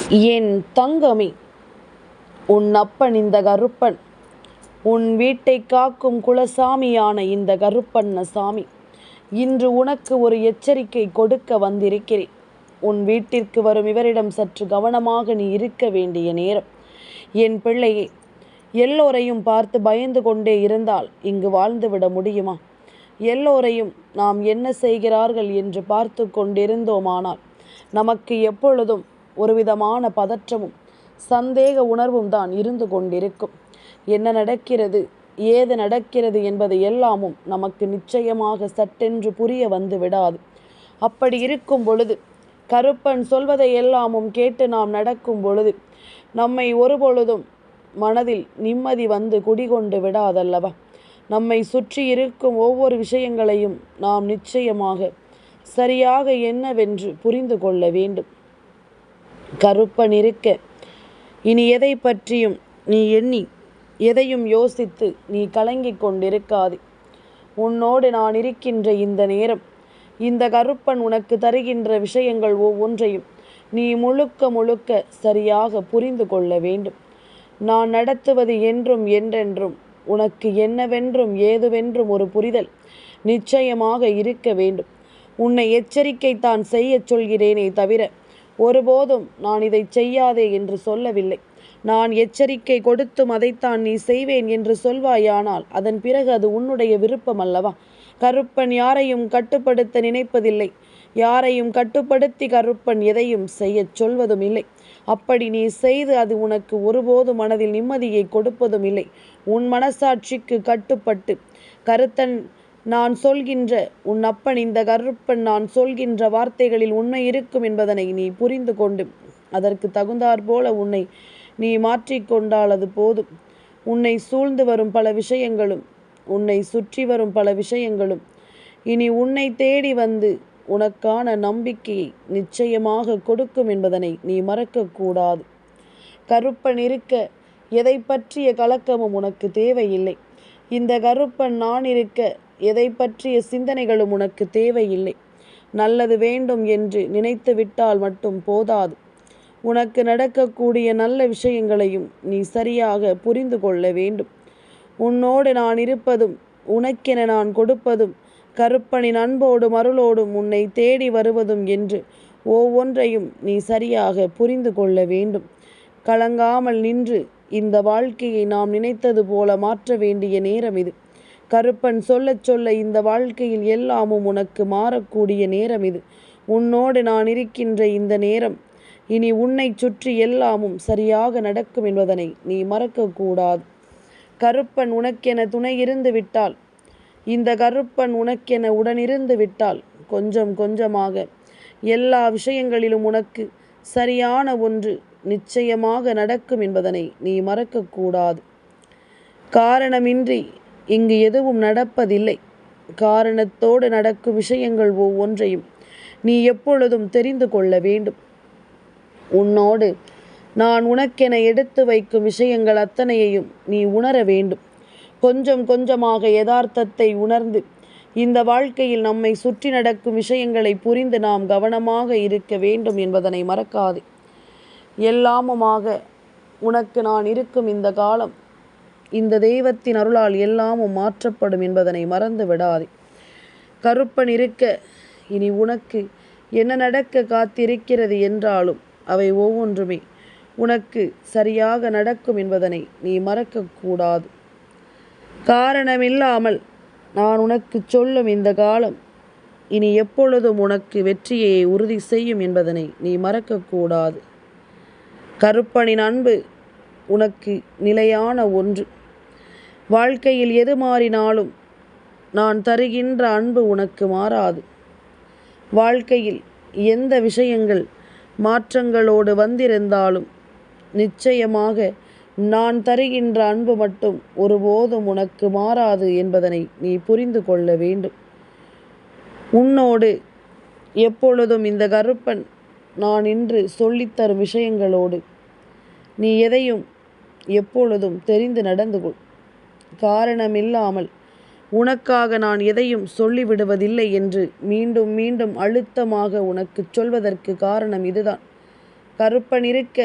என் தங்கமே, உன் அப்பன் இந்த கருப்பன், உன் வீட்டை காக்கும் குலசாமியான இந்த கருப்பண்ண சாமி இன்று உனக்கு ஒரு எச்சரிக்கை கொடுக்க வந்திருக்கிறேன். உன் வீட்டிற்கு வரும் இவரிடம் சற்று கவனமாக நீ இருக்க வேண்டிய நேரம். என் பிள்ளையே, எல்லோரையும் பார்த்து பயந்து கொண்டே இருந்தால் இங்கு வாழ்ந்துவிட முடியுமா? எல்லோரையும் நாம் என்ன செய்கிறார்கள் என்று பார்த்து கொண்டிருந்தோமானால் நமக்கு எப்பொழுதும் ஒருவிதமான பதற்றமும் சந்தேக உணர்வும் தான் இருந்து கொண்டிருக்கும். என்ன நடக்கிறது, ஏது நடக்கிறது என்பது எல்லாமும் நமக்கு நிச்சயமாக சட்டென்று புரிய வந்து விடாது. அப்படி இருக்கும் பொழுது, கருப்பன் சொல்வதை எல்லாமும் கேட்டு நாம் நடக்கும் பொழுது நம்மை ஒருபொழுதும் மனதில் நிம்மதி வந்து குடிகொண்டு விடாதல்லவா? நம்மை சுற்றி இருக்கும் ஒவ்வொரு விஷயங்களையும் நாம் நிச்சயமாக சரியாக என்னவென்று புரிந்து கொள்ள வேண்டும். கருப்பன் இருக்க இனி எதை பற்றியும் நீ எண்ணி எதையும் யோசித்து நீ கலங்கிக் கொண்டிருக்காது. உன்னோடு நான் இருக்கின்ற இந்த நேரம், இந்த கருப்பன் உனக்கு தருகின்ற விஷயங்கள் ஒவ்வொன்றையும் நீ முழுக்க முழுக்க சரியாக புரிந்து கொள்ள வேண்டும். நான் நடத்துவது என்றும் என்றென்றும் உனக்கு என்னவென்றும் ஏதுவென்றும் ஒரு புரிதல் நிச்சயமாக இருக்க வேண்டும். உன்னை எச்சரிக்கை தான் செய்யச் சொல்கிறேனே தவிர ஒருபோதும் நான் இதை செய்யாதே என்று சொல்லவில்லை. நான் எச்சரிக்கை கொடுத்தும் அதைத்தான் நீ செய்வேன் என்று சொல்வாயானால் அதன் பிறகு அது உன்னுடைய விருப்பம் அல்லவா? கருப்பன் யாரையும் கட்டுப்படுத்த நினைப்பதில்லை. யாரையும் கட்டுப்படுத்தி கருப்பன் எதையும் செய்யச் சொல்வதும் இல்லை. அப்படி நீ செய்து அது உனக்கு ஒருபோது மனதில் நிம்மதியை கொடுப்பதும் இல்லை. உன் மனசாட்சிக்கு கட்டுப்பட்டு கருத்தன் நான் சொல்கின்ற, உன் அப்பன் இந்த கருப்பன் நான் சொல்கின்ற வார்த்தைகளில் உண்மை இருக்கும் என்பதனை நீ புரிந்து கொண்டு அதற்கு தகுந்தாற்போல உன்னை நீ மாற்றிக்கொண்டால் அது போதும். உன்னை சூழ்ந்து வரும் பல விஷயங்களும், உன்னை சுற்றி வரும் பல விஷயங்களும் இனி உன்னை தேடி வந்து உனக்கான நம்பிக்கையை நிச்சயமாக கொடுக்கும் என்பதனை நீ மறக்கக்கூடாது. கருப்பன் இருக்க எதை பற்றிய கலக்கமும் உனக்கு தேவையில்லை. இந்த கருப்பன் நான் இருக்க எதை பற்றிய சிந்தனைகளும் உனக்கு தேவையில்லை. நல்லது வேண்டும் என்று நினைத்து விட்டால் மட்டும் போதாது. உனக்கு நடக்கக்கூடிய நல்ல விஷயங்களையும் நீ சரியாக புரிந்து கொள்ள வேண்டும். உன்னோடு நான் இருப்பதும் உனக்கென நான் கொடுப்பதும் கருப்பனின் அன்போடும் அருளோடும் உன்னை தேடி வருவதும் என்று ஒவ்வொன்றையும் நீ சரியாக புரிந்து கொள்ள வேண்டும். கலங்காமல் நின்று இந்த வாழ்க்கையை நாம் நினைத்தது போல மாற்ற வேண்டிய நேரம் இது. கருப்பன் சொல்லச் சொல்ல இந்த வாழ்க்கையில் எல்லாமும் உனக்கு மாறக்கூடிய நேரம் இது. உன்னோடு நான் இருக்கின்ற இந்த நேரம் இனி உன்னை சுற்றி எல்லாமும் சரியாக நடக்கும் என்பதனை நீ மறக்கக்கூடாது. கருப்பன் உனக்கென துணை இருந்து விட்டால், இந்த கருப்பன் உனக்கென உடனிருந்து விட்டால் கொஞ்சம் கொஞ்சமாக எல்லா விஷயங்களிலும் உனக்கு சரியான ஒன்று நிச்சயமாக நடக்கும் என்பதனை நீ மறக்கக்கூடாது. காரணமின்றி இங்கு எதுவும் நடப்பதில்லை. காரணத்தோடு நடக்கும் விஷயங்கள் ஒவ்வொன்றையும் நீ எப்பொழுதும் தெரிந்து கொள்ள வேண்டும். உன்னோடு நான் உனக்கென எடுத்து வைக்கும் விஷயங்கள் அத்தனையையும் நீ உணர வேண்டும். கொஞ்சம் கொஞ்சமாக யதார்த்தத்தை உணர்ந்து இந்த வாழ்க்கையில் நம்மை சுற்றி நடக்கும் விஷயங்களை புரிந்து நாம் கவனமாக இருக்க வேண்டும் என்பதனை மறக்காதே. எல்லாமுமாக உனக்கு நான் இருக்கும் இந்த காலம் இந்த தெய்வத்தின் அருளால் எல்லாமும் மாற்றப்படும் என்பதனை மறந்து விடாதே. கருப்பன் இருக்க இனி உனக்கு என்ன நடக்க காத்திருக்கிறது என்றாலும் அவை ஒவ்வொன்றுமே உனக்கு சரியாக நடக்கும் என்பதனை நீ மறக்கக்கூடாது. காரணமில்லாமல் நான் உனக்கு சொல்லும் இந்த காலம் இனி எப்பொழுதும் உனக்கு வெற்றியை உறுதி செய்யும் என்பதனை நீ மறக்கக்கூடாது. கருப்பனின் அன்பு உனக்கு நிலையான ஒன்று. வாழ்க்கையில் எது மாறினாலும் நான் தருகின்ற அன்பு உனக்கு மாறாது. வாழ்க்கையில் எந்த விஷயங்கள் மாற்றங்களோடு வந்திருந்தாலும் நிச்சயமாக நான் தருகின்ற அன்பு மட்டும் ஒருபோதும் உனக்கு மாறாது என்பதனை நீ புரிந்து கொள்ள வேண்டும். உன்னோடு எப்பொழுதும் இந்த கருப்பன் நான் இன்று சொல்லித்தரும் விஷயங்களோடு நீ எதையும் எப்பொழுதும் தெரிந்து நடந்து கொள். காரணமில்லாமல் உனக்காக நான் எதையும் சொல்லிவிடுவதில்லை என்று மீண்டும் மீண்டும் அழுத்தமாக உனக்கு சொல்வதற்கு காரணம் இதுதான். கருப்பன் இருக்க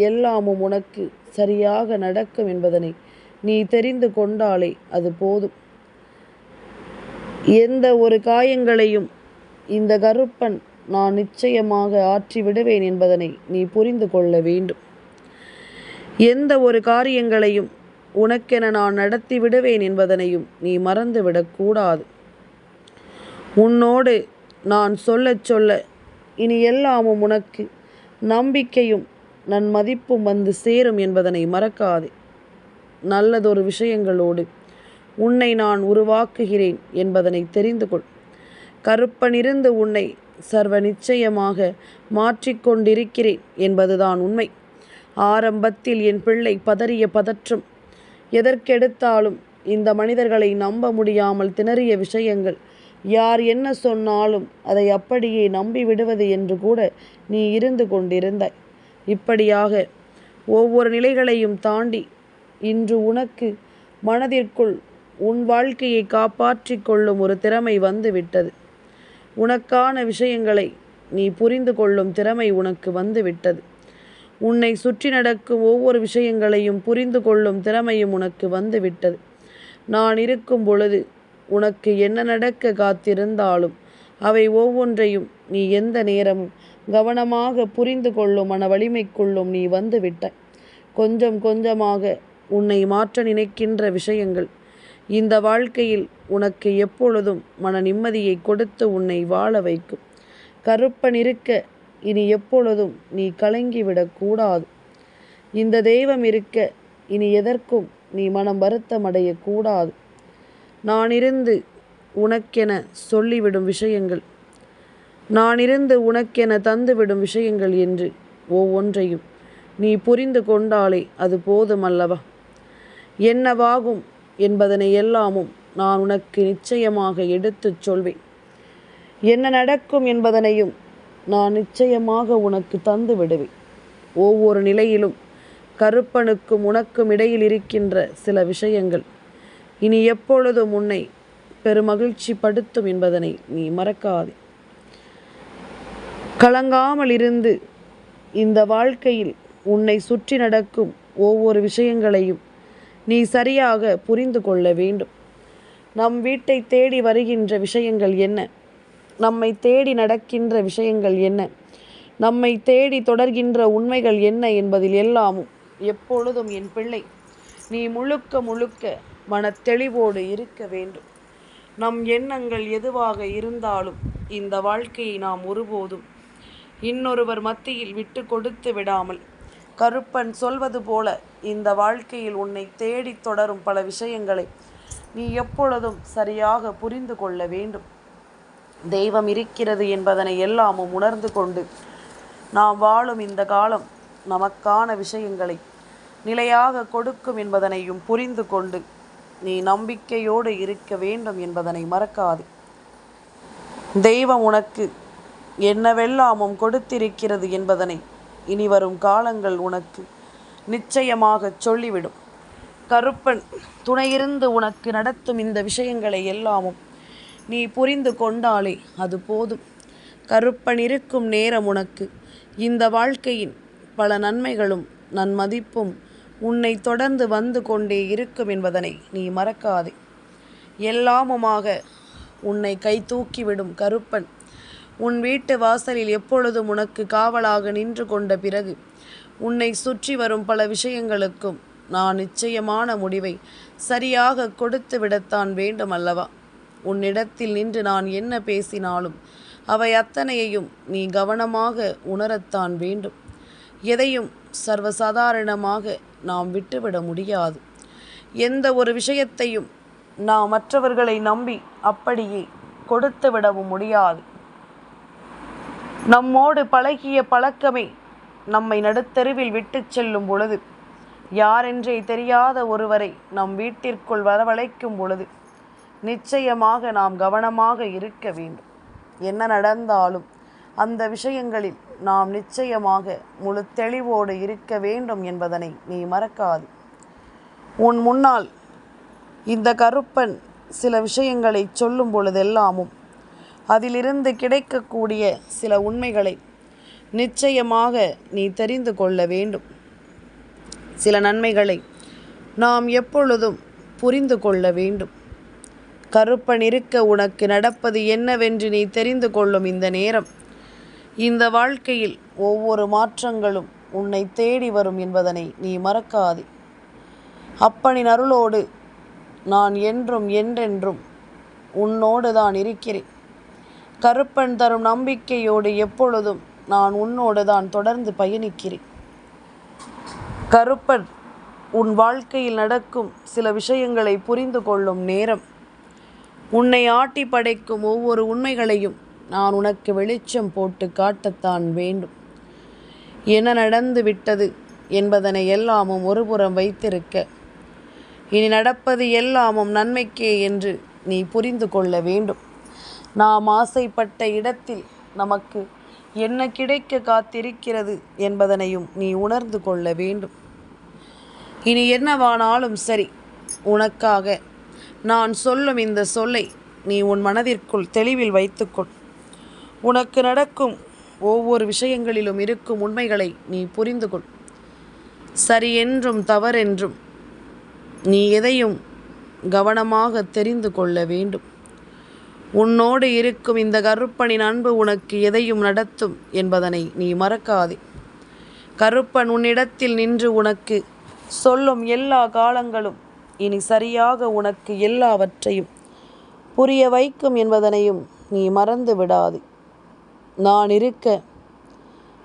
எல்லாமும் உனக்கு சரியாக நடக்கும் என்பதனை நீ தெரிந்து கொண்டாலே அது போதும். எந்த ஒரு காயங்களையும் இந்த கருப்பன் நான் நிச்சயமாக ஆற்றி விடுவேன் என்பதனை நீ புரிந்து கொள்ள வேண்டும். எந்த ஒரு காரியங்களையும் உனக்கென நான் நடத்தி விடுவேன் என்பதனையும் நீ மறந்துவிடக்கூடாது. உன்னோடு நான் சொல்ல சொல்ல இனி எல்லாமும் உனக்கு நம்பிக்கையும் நன்மதிப்பும் வந்து சேரும் என்பதனை மறக்காதே. நல்லதொரு விஷயங்களோடு உன்னை நான் உருவாக்குகிறேன் என்பதனை தெரிந்து கொள். கருப்பனிருந்து உன்னை சர்வ நிச்சயமாக மாற்றிக்கொண்டிருக்கிறேன் என்பதுதான் உண்மை. ஆரம்பத்தில் என் பிள்ளை பதறிய பதற்றம், எதற்கெடுத்தாலும் இந்த மனிதர்களை நம்ப முடியாமல் திணறிய விஷயங்கள், யார் என்ன சொன்னாலும் அதை அப்படியே நம்பி விடுவது என்று கூட நீ இருந்து கொண்டிருந்தாய். இப்படியாக ஒவ்வொரு நிலைகளையும் தாண்டி இன்று உனக்கு மனதிற்குள் உன் வாழ்க்கையை காப்பாற்றி கொள்ளும் ஒரு திறமை வந்து விட்டது. உனக்கான விஷயங்களை நீ புரிந்து கொள்ளும் திறமை உனக்கு வந்து விட்டது. உன்னை சுற்றி நடக்கும் ஒவ்வொரு விஷயங்களையும் புரிந்து கொள்ளும் திறமையும் உனக்கு வந்து விட்டது. நான் இருக்கும் பொழுது உனக்கு என்ன நடக்க காத்திருந்தாலும் அவை ஒவ்வொன்றையும் நீ எந்த நேரமும் கவனமாக புரிந்து கொள்ளும் மன வலிமைக்குள்ளும் நீ வந்து விட்டாய். கொஞ்சம் கொஞ்சமாக உன்னை மாற்ற நினைக்கின்ற விஷயங்கள் இந்த வாழ்க்கையில் உனக்கு எப்பொழுதும் மன நிம்மதியை கொடுத்து உன்னை வாழ வைக்கும். கருப்பன் இருக்க இனி எப்பொழுதும் நீ கலங்கிவிடக்கூடாது. இந்த தெய்வம் இருக்க இனி எதற்கும் நீ மனம் வருத்தமடையக்கூடாது. நான் இருந்து உனக்கென சொல்லிவிடும் விஷயங்கள், நான் இருந்து உனக்கென தந்துவிடும் விஷயங்கள் என்று ஒவ்வொன்றையும் நீ புரிந்து கொண்டாலே அது போதுமல்லவா? என்னவாகும் என்பதனை எல்லாமும் நான் உனக்கு நிச்சயமாக எடுத்துச் சொல்வேன். என்ன நடக்கும் என்பதனையும் நான் நிச்சயமாக உனக்கு தந்து விடுவேன். ஒவ்வொரு நிலையிலும் கருப்பனுக்கும் உனக்கும் இடையில் இருக்கின்ற சில விஷயங்கள் இனி எப்பொழுதும் உன்னை பெருமகிழ்ச்சி படுத்தும் என்பதனை நீ மறக்காதே. கலங்காமல் இருந்து இந்த வாழ்க்கையில் உன்னை சுற்றி நடக்கும் ஒவ்வொரு விஷயங்களையும் நீ சரியாக புரிந்து கொள்ள வேண்டும். நம் வீட்டை தேடி வருகின்ற விஷயங்கள் என்ன, நம்மை தேடி நடக்கின்ற விஷயங்கள் என்ன, நம்மை தேடி தொடர்கின்ற உண்மைகள் என்ன என்பதில் எல்லாமும் எப்பொழுதும் என் பிள்ளை நீ முழுக்க முழுக்க மனத்தெளிவோடு இருக்க வேண்டும். நம் எண்ணங்கள் எதுவாக இருந்தாலும் இந்த வாழ்க்கையை நாம் ஒருபோதும் இன்னொருவர் மத்தியில் விட்டு கொடுத்து விடாமல், கருப்பன் சொல்வது போல இந்த வாழ்க்கையில் உன்னை தேடி தொடரும் பல விஷயங்களை நீ எப்பொழுதும் சரியாக புரிந்து கொள்ள வேண்டும். தெய்வம் இருக்கிறது என்பதனை எல்லாமும் உணர்ந்து கொண்டு நாம் வாழும் இந்த காலம் நமக்கான விஷயங்களை நிலையாக கொடுக்கும் என்பதனையும் புரிந்து கொண்டு நீ நம்பிக்கையோடு இருக்க வேண்டும் என்பதனை மறக்காது. தெய்வம் உனக்கு என்னவெல்லாமும் கொடுத்திருக்கிறது என்பதனை இனி வரும் காலங்கள் உனக்கு நிச்சயமாக சொல்லிவிடும். கருப்பன் துணையிருந்து உனக்கு நடத்தும் இந்த விஷயங்களை எல்லாமும் நீ புரிந்து கொண்டாலே அது போதும். கருப்பன் இருக்கும் நேரம் உனக்கு இந்த வாழ்க்கையின் பல நன்மைகளும் நன்மதிப்பும் உன்னை தொடர்ந்து வந்து கொண்டே இருக்கும் என்பதனை நீ மறக்காதே. எல்லாமுமாக உன்னை கை தூக்கிவிடும் கருப்பன் உன் வீட்டு வாசலில் எப்பொழுதும் உனக்கு காவலாக நின்று கொண்ட பிறகு உன்னை சுற்றி வரும் பல விஷயங்களுக்கும் நான் நிச்சயமான முடிவை சரியாக கொடுத்து விடத்தான் வேண்டும் அல்லவா? உன்னிடத்தில் நின்று நான் என்ன பேசினாலும் அவை அத்தனையையும் நீ கவனமாக உணரத்தான் வேண்டும். எதையும் சர்வசாதாரணமாக நாம் விட்டுவிட முடியாது. எந்த ஒரு விஷயத்தையும் நாம் மற்றவர்களை நம்பி அப்படியே கொடுத்து விடவும் முடியாது. நம்மோடு பழகிய பழக்கமே நம்மை நடுத்தெருவில் விட்டு செல்லும் பொழுது, யாரென்றே தெரியாத ஒருவரை நம் வீட்டிற்குள் வரவழைக்கும் பொழுது நிச்சயமாக நாம் கவனமாக இருக்க வேண்டும். என்ன நடந்தாலும் அந்த விஷயங்களில் நாம் நிச்சயமாக முழு தெளிவோடு இருக்க வேண்டும் என்பதனை நீ மறக்காது. உன் முன்னால் இந்த கருப்பன் சில விஷயங்களை சொல்லும் பொழுதெல்லாமும் அதிலிருந்து கிடைக்கக்கூடிய சில உண்மைகளை நிச்சயமாக நீ தெரிந்து கொள்ள வேண்டும். சில நன்மைகளை நாம் எப்பொழுதும் புரிந்து கொள்ள வேண்டும். கருப்பன் இருக்க உனக்கு நடப்பது என்னவென்று நீ தெரிந்து கொள்ளும் இந்த நேரம், இந்த வாழ்க்கையில் ஒவ்வொரு மாற்றங்களும் உன்னை தேடி வரும் என்பதனை நீ மறக்காதே. அப்பனின் அருளோடு நான் என்றும் என்றென்றும் உன்னோடு தான் இருக்கிறேன். கருப்பன் தரும் நம்பிக்கையோடு எப்பொழுதும் நான் உன்னோடு தான் தொடர்ந்து பயணிக்கிறேன். கருப்பன் உன் வாழ்க்கையில் நடக்கும் சில விஷயங்களை புரிந்து கொள்ளும் நேரம், உன்னை ஆட்டி படைக்கும் ஒவ்வொரு உண்மைகளையும் நான் உனக்கு வெளிச்சம் போட்டு காட்டத்தான் வேண்டும். என்ன நடந்து விட்டது என்பதனை எல்லாமும் ஒருபுறம் வைத்திருக்க, இனி நடப்பது எல்லாமும் நன்மைக்கே என்று நீ புரிந்து கொள்ள வேண்டும். நாம் ஆசைப்பட்ட இடத்தில் நமக்கு என்ன கிடைக்க காத்திருக்கிறது என்பதனையும் நீ உணர்ந்து கொள்ள வேண்டும். இனி என்னவானாலும் சரி, உனக்காக நான் சொல்லும் இந்த சொல்லை நீ உன் மனதிற்குள் தெளிவில் வைத்துக்கொள். உனக்கு நடக்கும் ஒவ்வொரு விஷயங்களிலும் இருக்கும் உண்மைகளை நீ புரிந்து கொள். சரி என்றும் தவறென்றும் நீ எதையும் கவனமாக தெரிந்து கொள்ள வேண்டும். உன்னோடு இருக்கும் இந்த கருப்பனின் அன்பு உனக்கு எதையும் நடத்தும் என்பதனை நீ மறக்காதே. கருப்பன் உன்னிடத்தில் நின்று உனக்கு சொல்லும் எல்லா காலங்களும் இனி சரியாக உனக்கு எல்லாவற்றையும் புரிய வைக்கும் என்பதனையும் நீ மறந்து விடாதே. நான் இருக்க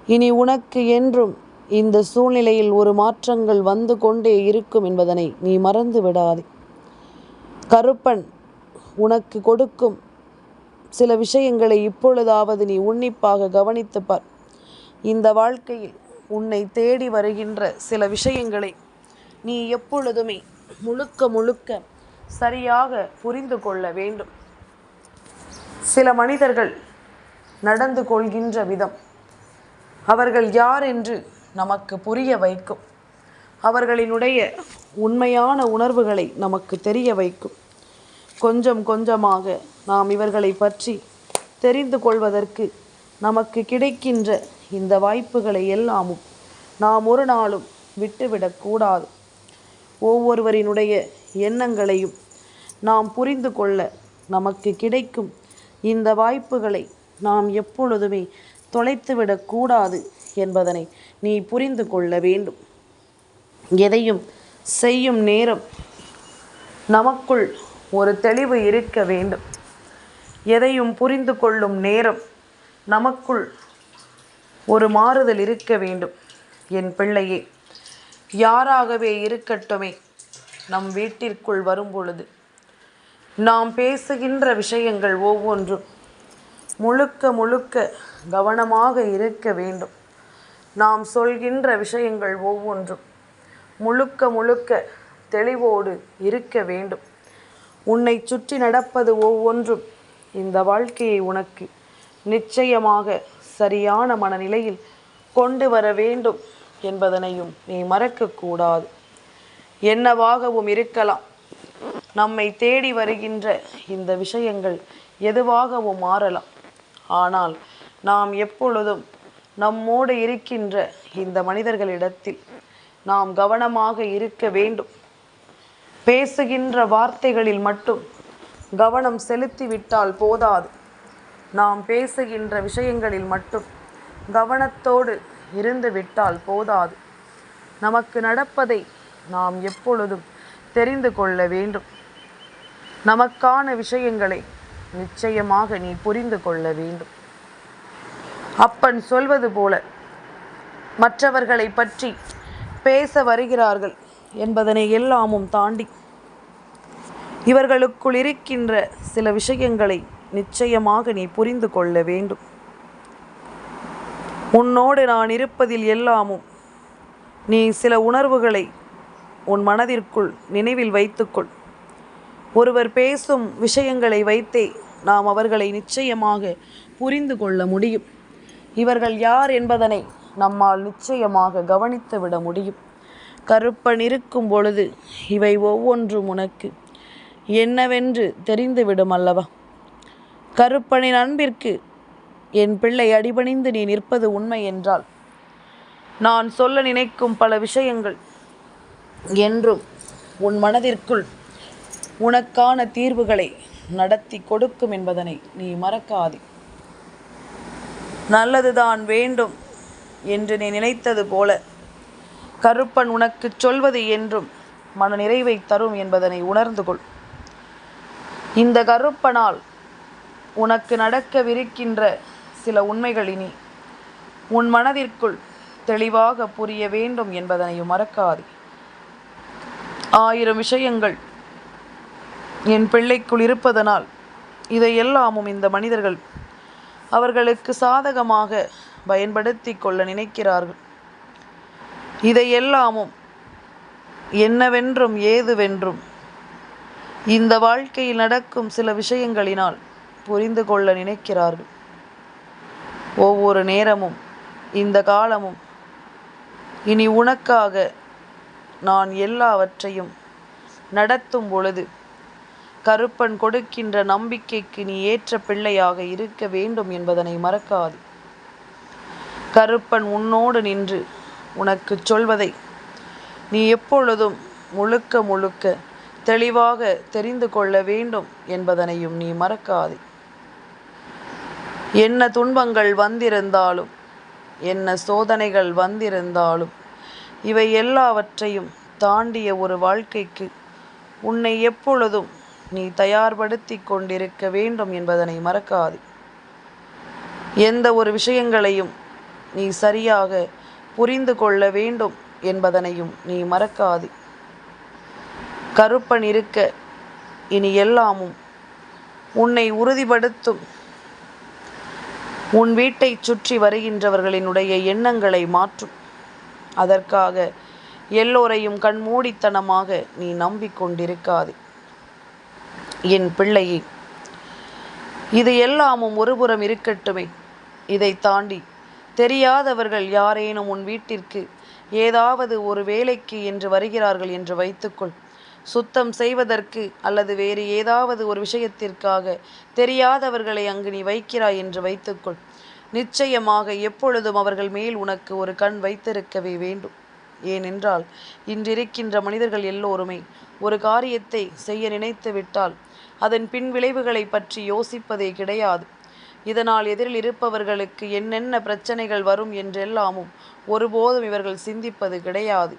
இனி உனக்கு என்றும் இந்த சூழ்நிலையில் ஒரு மாற்றங்கள் வந்து கொண்டே இருக்கும் என்பதனை நீ மறந்து விடாதே. கருப்பன் உனக்கு கொடுக்கும் சில விஷயங்களை இப்பொழுதாவது நீ உன்னிப்பாக கவனித்துப் பார். இந்த வாழ்க்கையில் உன்னை தேடி வருகின்ற சில விஷயங்களை நீ எப்பொழுதுமே முழுக்க சரியாக புரிந்து கொள்ள வேண்டும். சில மனிதர்கள் நடந்து கொள்கின்ற விதம், அவர்கள் யார் என்று நமக்கு புரிய வைக்கும். அவர்களினுடைய உண்மையான உணர்வுகளை நமக்கு தெரிய வைக்கும். கொஞ்சம் கொஞ்சமாக நாம் இவர்களை பற்றி தெரிந்து கொள்வதற்கு நமக்கு கிடைக்கின்ற இந்த வாய்ப்புகளை எல்லாமும் நாம் ஒரு நாளும் விட்டுவிடக்கூடாது. ஒவ்வொருவரினுடைய எண்ணங்களையும் நாம் புரிந்து கொள்ள நமக்கு கிடைக்கும் இந்த வாய்ப்புகளை நாம் எப்பொழுதுமே தொலைத்துவிடக்கூடாது என்பதனை நீ புரிந்து கொள்ள வேண்டும். எதையும் செய்யும் நேரம் நமக்குள் ஒரு தெளிவு இருக்க வேண்டும். எதையும் புரிந்து கொள்ளும் நேரம் நமக்குள் ஒரு மாறுதல் இருக்க வேண்டும். என் பிள்ளையே, யாராகவே இருக்கட்டுமே, நம் வீட்டிற்குள் வரும் பொழுது நாம் பேசுகின்ற விஷயங்கள் ஒவ்வொன்றும் முழுக்க கவனமாக இருக்க வேண்டும். நாம் சொல்கின்ற விஷயங்கள் ஒவ்வொன்றும் முழுக்க தெளிவோடு இருக்க வேண்டும். உன்னை சுற்றி நடப்பது ஒவ்வொன்றும் இந்த வாழ்க்கையை உனக்கு நிச்சயமாக சரியான மனநிலையில் கொண்டு வர வேண்டும் என்பதனையும் நீ மறக்கக்கூடாது. என்னவாகவும் இருக்கலாம், நம்மை தேடி வருகின்ற இந்த விஷயங்கள் எதுவாகவும் மாறலாம். ஆனால் நாம் எப்பொழுதும் நம்மோடு இருக்கின்ற இந்த மனிதர்களிடத்தில் நாம் கவனமாக இருக்க வேண்டும். பேசுகின்ற வார்த்தைகளில் மட்டும் கவனம் செலுத்திவிட்டால் போதாது. நாம் பேசுகின்ற விஷயங்களில் மட்டும் கவனத்தோடு இருந்து விட்டால் போதாது. நமக்கு நடப்பதை நாம் எப்பொழுதும் தெரிந்து கொள்ள வேண்டும். நமக்கான விஷயங்களை நிச்சயமாக நீ புரிந்து கொள்ள வேண்டும். அப்பன் சொல்வது போல மற்றவர்களை பற்றி பேச வருகிறார்கள் என்பதனை எல்லாமும் தாண்டி இவர்களுக்குள் இருக்கின்ற சில விஷயங்களை நிச்சயமாக நீ புரிந்து கொள்ள வேண்டும். உன்னோடு நான் இருப்பதில் எல்லாமும் நீ சில உணர்வுகளை உன் மனதிற்குள் நினைவில் வைத்துக்கொள். ஒருவர் பேசும் விஷயங்களை வைத்தே நாம் அவர்களை நிச்சயமாக புரிந்து கொள்ள முடியும். இவர்கள் யார் என்பதனை நம்மால் நிச்சயமாக கவனித்து விட முடியும். கருப்பன் இருக்கும் பொழுது இவை ஒவ்வொன்றும் உனக்கு என்னவென்று தெரிந்துவிடும் அல்லவா? கருப்பனின் அன்பிற்கு என் பிள்ளை, அடிபணிந்து நீ நிற்பது உண்மை என்றால், நான் சொல்ல நினைக்கும் பல விஷயங்கள் என்றும் உன் மனதிற்குள் உனக்கான தீர்வுகளை நடத்தி கொடுக்கும் என்பதனை நீ மறக்காதே. நல்லதுதான் வேண்டும் என்று நீ நினைத்தது போல கருப்பன் உனக்கு சொல்வது என்றும் மன நிறைவை தரும் என்பதனை உணர்ந்து கொள். இந்த கருப்பனால் உனக்கு நடக்கவிருக்கின்ற சில உண்மைகள் இனி உன் மனதிற்குள் தெளிவாக புரிய வேண்டும் என்பதனையும் மறக்காதே. 1000 விஷயங்கள் என் பிள்ளைக்குள் இருப்பதனால் இதையெல்லாமும் இந்த மனிதர்கள் அவர்களுக்கு சாதகமாக பயன்படுத்தி கொள்ள நினைக்கிறார்கள். இதையெல்லாமும் என்னவென்றும் ஏதுவென்றும் இந்த வாழ்க்கையில் நடக்கும் சில விஷயங்களினால் புரிந்து கொள்ள நினைக்கிறார்கள். ஒவ்வொரு நேரமும் இந்த காலமும் இனி உனக்காக நான் எல்லாவற்றையும் நடத்தும் பொழுது கருப்பன் கொடுக்கின்ற நம்பிக்கைக்கு நீ ஏற்ற பிள்ளையாக இருக்க வேண்டும் என்பதனை மறக்காது. கருப்பன் உன்னோடு நின்று உனக்கு சொல்வதை நீ எப்பொழுதும் முழுக்க முழுக்க தெளிவாக தெரிந்து கொள்ள வேண்டும் என்பதனையும் நீ மறக்காதே. என்ன துன்பங்கள் வந்திருந்தாலும், என்ன சோதனைகள் வந்திருந்தாலும், இவை எல்லாவற்றையும் தாண்டிய ஒரு வாழ்க்கைக்கு உன்னை எப்பொழுதும் நீ தயார்படுத்தி கொண்டிருக்க வேண்டும் என்பதனை மறக்காதே. எந்த ஒரு விஷயங்களையும் நீ சரியாக புரிந்து கொள்ள வேண்டும் என்பதனையும் நீ மறக்காதே. கருப்பன் இருக்க இனி எல்லாமும் உன்னை உறுதிப்படுத்தும். உன் வீட்டை சுற்றி வருகின்றவர்களினுடைய எண்ணங்களை மாற்றும். அதற்காக எல்லோரையும் கண்மூடித்தனமாக நீ நம்பிக்கொண்டிருக்காதே. என் பிள்ளையே, இது எல்லாமும் ஒருபுறம் இருக்கட்டுமே. இதை தாண்டி தெரியாதவர்கள் யாரேனும் உன் வீட்டிற்கு ஏதாவது ஒரு வேலைக்கு என்று வருகிறார்கள் என்று வைத்துக்கொள். சுத்தம் செய்வதற்கு அல்லது வேறு ஏதாவது ஒரு விஷயத்திற்காக தெரியாதவர்களை அங்கு நீ வைக்கிறாய் என்று வைத்துக்கொள். நிச்சயமாக எப்பொழுதும் அவர்கள் மேல் உனக்கு ஒரு கண் வைத்திருக்கவே வேண்டும். ஏனென்றால் இன்றிருக்கின்ற மனிதர்கள் எல்லோருமே ஒரு காரியத்தை செய்ய நினைத்து விட்டால் அதன் பின் விளைவுகளை பற்றி யோசிப்பதே கிடையாது. இதனால் எதிரில் இருப்பவர்களுக்கு என்னென்ன பிரச்சனைகள் வரும் என்றெல்லாமும் ஒருபோதும் இவர்கள் சிந்திப்பது கிடையாது.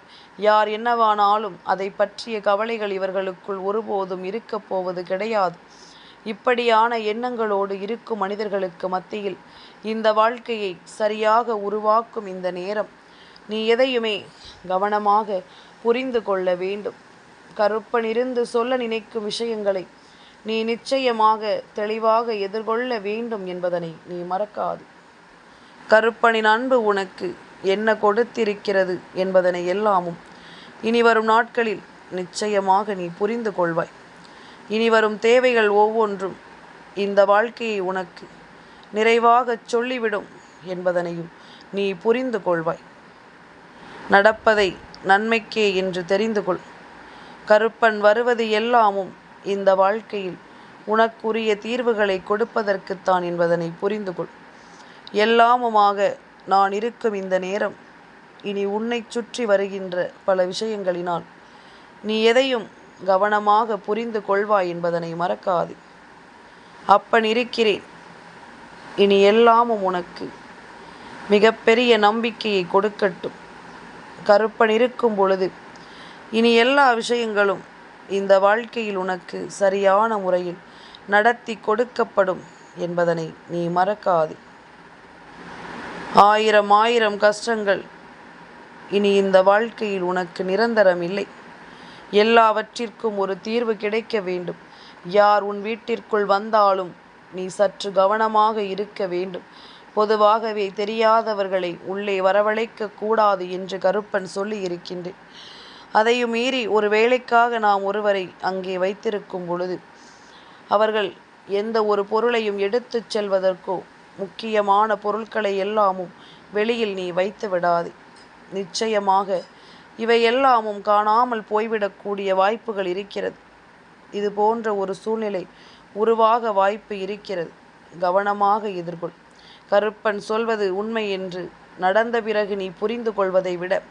யார் என்னவானாலும் அதை பற்றிய கவலைகள் இவர்களுக்குள் ஒருபோதும் இருக்கப் போவது கிடையாது. இப்படியான எண்ணங்களோடு இருக்கும் மனிதர்களுக்கு மத்தியில் இந்த வாழ்க்கையை சரியாக உருவாக்கும் இந்த நேரம் நீ எதையுமே கவனமாக புரிந்து கொள்ள வேண்டும். கருப்பன் இருந்து சொல்ல நினைக்கும் விஷயங்களை நீ நிச்சயமாக தெளிவாக எதிர்கொள்ள வேண்டும் என்பதனை நீ மறக்காது. கருப்பனின் அன்பு உனக்கு என்ன கொடுத்திருக்கிறது என்பதனை எல்லாமும் இனி வரும் நாட்களில் நிச்சயமாக நீ புரிந்து கொள்வாய். இனி வரும் தேவைகள் ஒவ்வொன்றும் இந்த வாழ்க்கையை உனக்கு நிறைவாக சொல்லிவிடும் என்பதனையும் நீ புரிந்து கொள்வாய். நடப்பதை நன்மைக்கே என்று தெரிந்து கொள். கருப்பன் வருவது எல்லாமும் இந்த வாழ்க்கையில் உனக்குரிய தீர்வுகளை கொடுப்பதற்குத்தான் என்பதனை புரிந்து கொள். எல்லாமுமாக நான் இருக்கும் இந்த நேரம் இனி உன்னை சுற்றி வருகின்ற பல விஷயங்களினால் நீ எதையும் கவனமாக புரிந்து கொள்வாய் என்பதனை மறக்காது. அப்பன் இருக்கிறேன். இனி எல்லாமும் உனக்கு மிகப்பெரிய நம்பிக்கையை கொடுக்கட்டும். கருப்பன் இருக்கும் பொழுது இனி எல்லா விஷயங்களும் இந்த வாழ்க்கையில் உனக்கு சரியான முறையில் நடத்தி கொடுக்கப்படும் என்பதனை நீ மறக்காது. 1000 கஷ்டங்கள் இனி இந்த வாழ்க்கையில் உனக்கு நிரந்தரம் இல்லை. எல்லாவற்றிற்கும் ஒரு தீர்வு கிடைக்க வேண்டும். யார் உன் வீட்டிற்குள் வந்தாலும் நீ சற்று கவனமாக இருக்க வேண்டும். பொதுவாகவே தெரியாதவர்களை உள்ளே வரவழைக்க கூடாது என்று கருப்பன் சொல்லி இருக்கின்றேன். அதையும் மீறி ஒரு வேலைக்காக நாம் ஒருவரை அங்கே வைத்திருக்கும் பொழுது அவர்கள் எந்த ஒரு பொருளையும் எடுத்து செல்வதற்கோ முக்கியமான பொருட்களை எல்லாமும் வெளியில் நீ வைத்து விடாதே. நிச்சயமாக இவை எல்லாமும் காணாமல் போய்விடக்கூடிய வாய்ப்புகள் இருக்கிறது. இது போன்ற ஒரு சூழ்நிலை உருவாக வாய்ப்பு இருக்கிறது. கவனமாக எதிர்கொள். கருப்பன் சொல்வது உண்மை என்று நடந்த பிறகு நீ புரிந்து கொள்வதை விட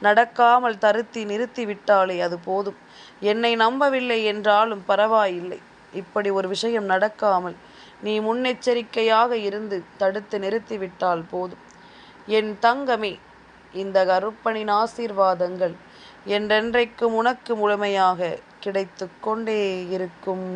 நடக்காமல் தருத்தி நிறுத்திவிட்டாலே அது போதும். என்னை நம்பவில்லை என்றாலும் பரவாயில்லை. இப்படி ஒரு விஷயம் நடக்காமல் நீ முன்னெச்சரிக்கையாக இருந்து தடுத்து நிறுத்திவிட்டால் போதும். என் தங்கமே, இந்த கருப்பனின் ஆசீர்வாதங்கள் என்றென்றைக்கும் உனக்கு முழுமையாக கிடைத்து கொண்டே இருக்கும்.